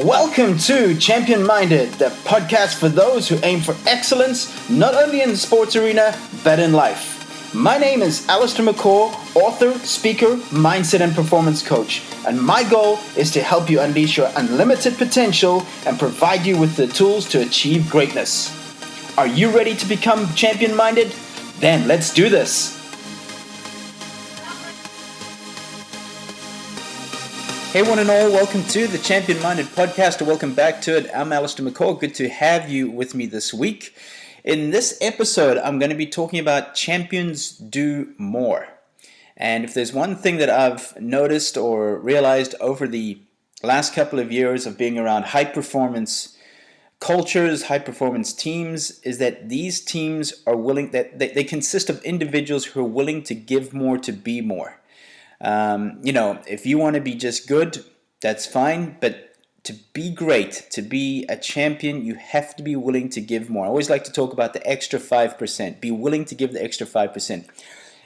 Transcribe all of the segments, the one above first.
Welcome to Champion Minded, the podcast for those who aim for excellence, not only in the sports arena, but in life. My name is Allistair, author, speaker, mindset and performance coach, and my goal is to help you unleash your unlimited potential and provide you with the tools to achieve greatness. Are you ready to become champion minded? Then let's do this. Hey one and all, welcome to the Champion Minded podcast, or welcome back to it. I'm Allistair McCall. Good to have you with me this week. In this episode, I'm going to be talking about champions do more. And if there's one thing that I've noticed or realized over the last couple of years of being around high performance cultures, high performance teams, is that these teams are willing, that they consist of individuals who are willing to give more to be more. If you want to be just good, that's fine, but to be great, to be a champion, you have to be willing to give more. I always like to talk about the extra 5%. Be willing to give the extra 5%.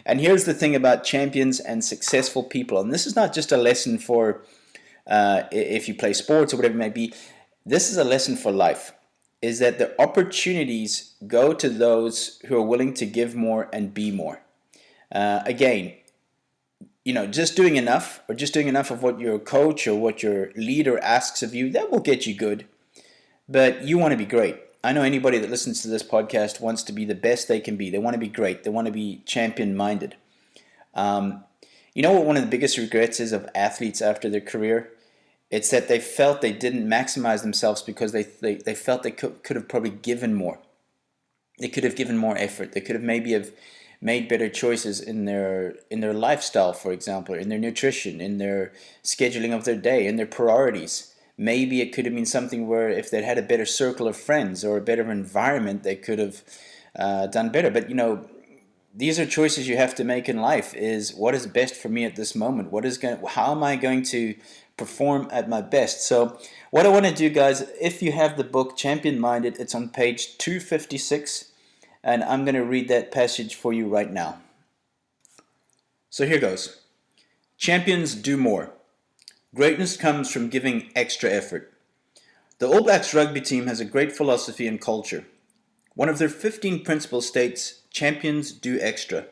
And here's the thing about champions and successful people, and this is not just a lesson for if you play sports or whatever it may be. This is a lesson for life, is that the opportunities go to those who are willing to give more and be more. Just doing enough, or just doing enough of what your coach or what your leader asks of you, that will get you good. But you want to be great. I know anybody that listens to this podcast wants to be the best they can be. They want to be great. They want to be champion-minded. You know what one of the biggest regrets is of athletes after their career? It's that they felt they didn't maximize themselves because they felt they could have probably given more. They could have given more effort. They could have made better choices in their lifestyle, for example, in their nutrition, in their scheduling of their day, in their priorities. Maybe it could have been something where if they'd had a better circle of friends or a better environment, they could have done better. But these are choices you have to make in life. Is what is best for me at this moment? How am I going to perform at my best? So what I want to do, guys, if you have the book Champion Minded, it's on page 256. And I'm going to read that passage for you right now. So here goes. Champions do more. Greatness comes from giving extra effort. The All Blacks rugby team has a great philosophy and culture. One of their 15 principles states, champions do extra.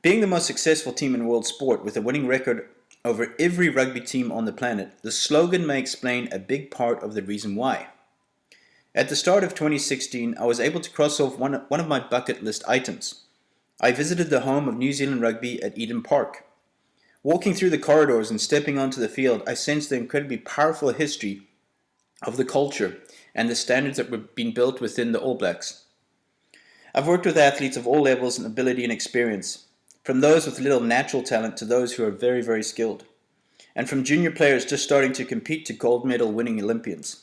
Being the most successful team in world sport with a winning record over every rugby team on the planet, the slogan may explain a big part of the reason why. At the start of 2016, I was able to cross off one of my bucket list items. I visited the home of New Zealand rugby at Eden Park. Walking through the corridors and stepping onto the field, I sensed the incredibly powerful history of the culture and the standards that were being built within the All Blacks. I've worked with athletes of all levels in ability and experience, from those with little natural talent to those who are very, very skilled, and from junior players just starting to compete to gold medal winning Olympians.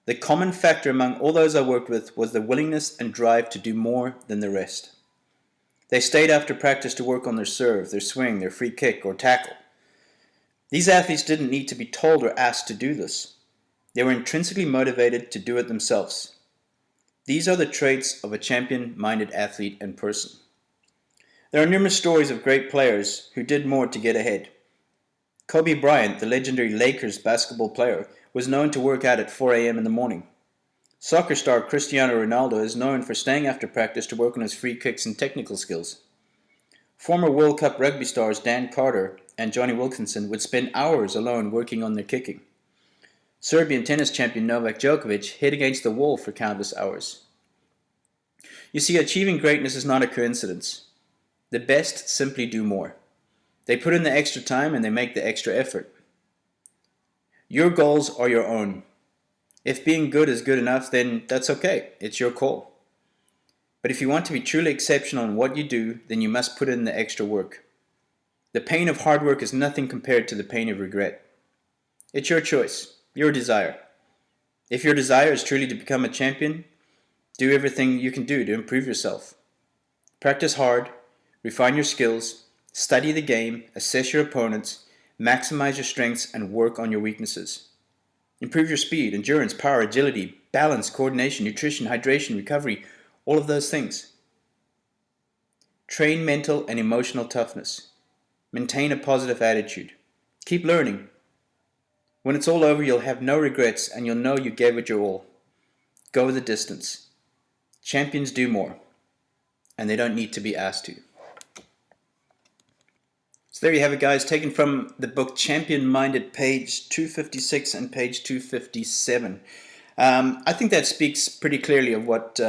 The common factor among all those I worked with was the willingness and drive to do more than the rest. They stayed after practice to work on their serve, their swing, their free kick, or tackle. These athletes didn't need to be told or asked to do this. They were intrinsically motivated to do it themselves. These are the traits of a champion-minded athlete and person. There are numerous stories of great players who did more to get ahead. Kobe Bryant, the legendary Lakers basketball player, was known to work out at 4 a.m. in the morning. Soccer star Cristiano Ronaldo is known for staying after practice to work on his free kicks and technical skills. Former World Cup rugby stars Dan Carter and Johnny Wilkinson would spend hours alone working on their kicking. Serbian tennis champion Novak Djokovic hit against the wall for countless hours. You see, achieving greatness is not a coincidence. The best simply do more. They put in the extra time and they make the extra effort. Your goals are your own. If being good is good enough, then that's okay. It's your call. But if you want to be truly exceptional in what you do, then you must put in the extra work. The pain of hard work is nothing compared to the pain of regret. It's your choice, your desire. If your desire is truly to become a champion, do everything you can do to improve yourself. Practice hard, refine your skills, study the game, assess your opponents, maximize your strengths, and work on your weaknesses. Improve your speed, endurance, power, agility, balance, coordination, nutrition, hydration, recovery, all of those things. Train mental and emotional toughness. Maintain a positive attitude. Keep learning. When it's all over, you'll have no regrets and you'll know you gave it your all. Go the distance. Champions do more, and they don't need to be asked to. So there you have it, guys, taken from the book Champion Minded, page 256 and page 257. I think that speaks pretty clearly of what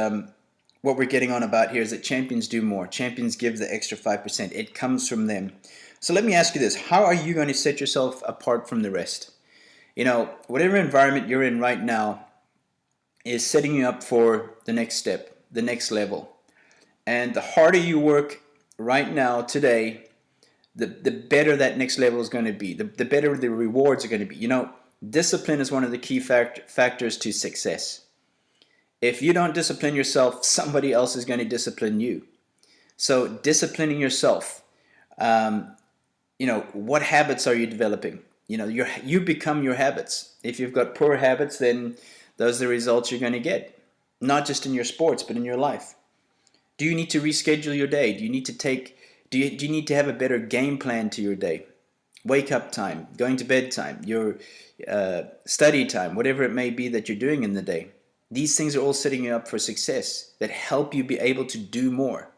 we're getting on about here, is that champions do more. Champions give the extra 5%. It comes from them. So let me ask you this. How are you going to set yourself apart from the rest? You know, whatever environment you're in right now is setting you up for the next step, the next level. And the harder you work right now, today, the better that next level is going to be. The better the rewards are going to be. You know, discipline is one of the key factors to success. If you don't discipline yourself, somebody else is going to discipline you. So disciplining yourself, you know, what habits are you developing? You know, you become your habits. If you've got poor habits, then those are the results you're going to get. Not just in your sports, but in your life. Do you need to reschedule your day? Do you need to have a better game plan to your day? Wake up time, going to bed time, your study time, whatever it may be that you're doing in the day. These things are all setting you up for success that help you be able to do more,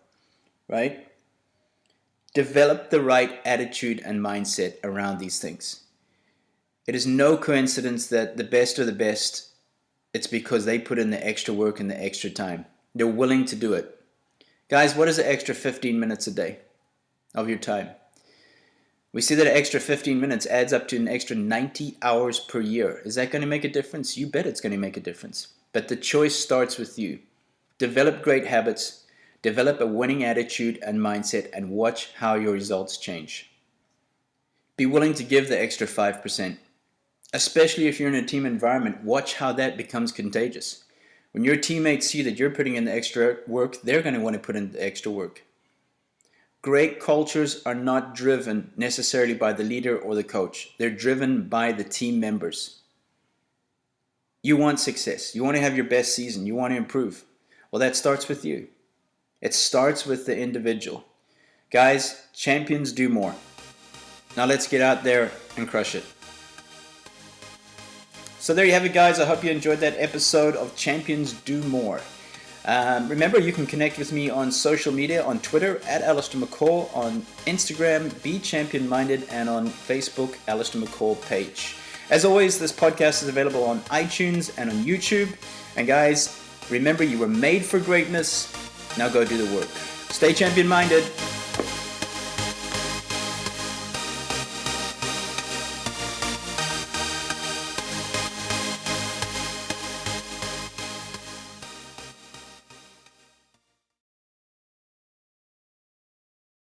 right? Develop the right attitude and mindset around these things. It is no coincidence that the best are the best. It's because they put in the extra work and the extra time. They're willing to do it. Guys, what is the extra 15 minutes a day of your time? We see that an extra 15 minutes adds up to an extra 90 hours per year. Is that going to make a difference? You bet it's going to make a difference. But the choice starts with you. Develop great habits, develop a winning attitude and mindset, and watch how your results change. Be willing to give the extra 5%. Especially if you're in a team environment, watch how that becomes contagious. When your teammates see that you're putting in the extra work, they're going to want to put in the extra work. Great cultures are not driven necessarily by the leader or the coach. They're driven by the team members. You want success. You want to have your best season. You want to improve. Well, that starts with you. It starts with the individual. Guys, champions do more. Now let's get out there and crush it. So there you have it, guys. I hope you enjoyed that episode of Champions Do More. Remember, you can connect with me on social media, on Twitter, at Allistair McCall, on Instagram, Be Champion Minded, and on Facebook, Allistair McCall page. As always, this podcast is available on iTunes and on YouTube. And guys, remember, you were made for greatness. Now go do the work. Stay champion minded.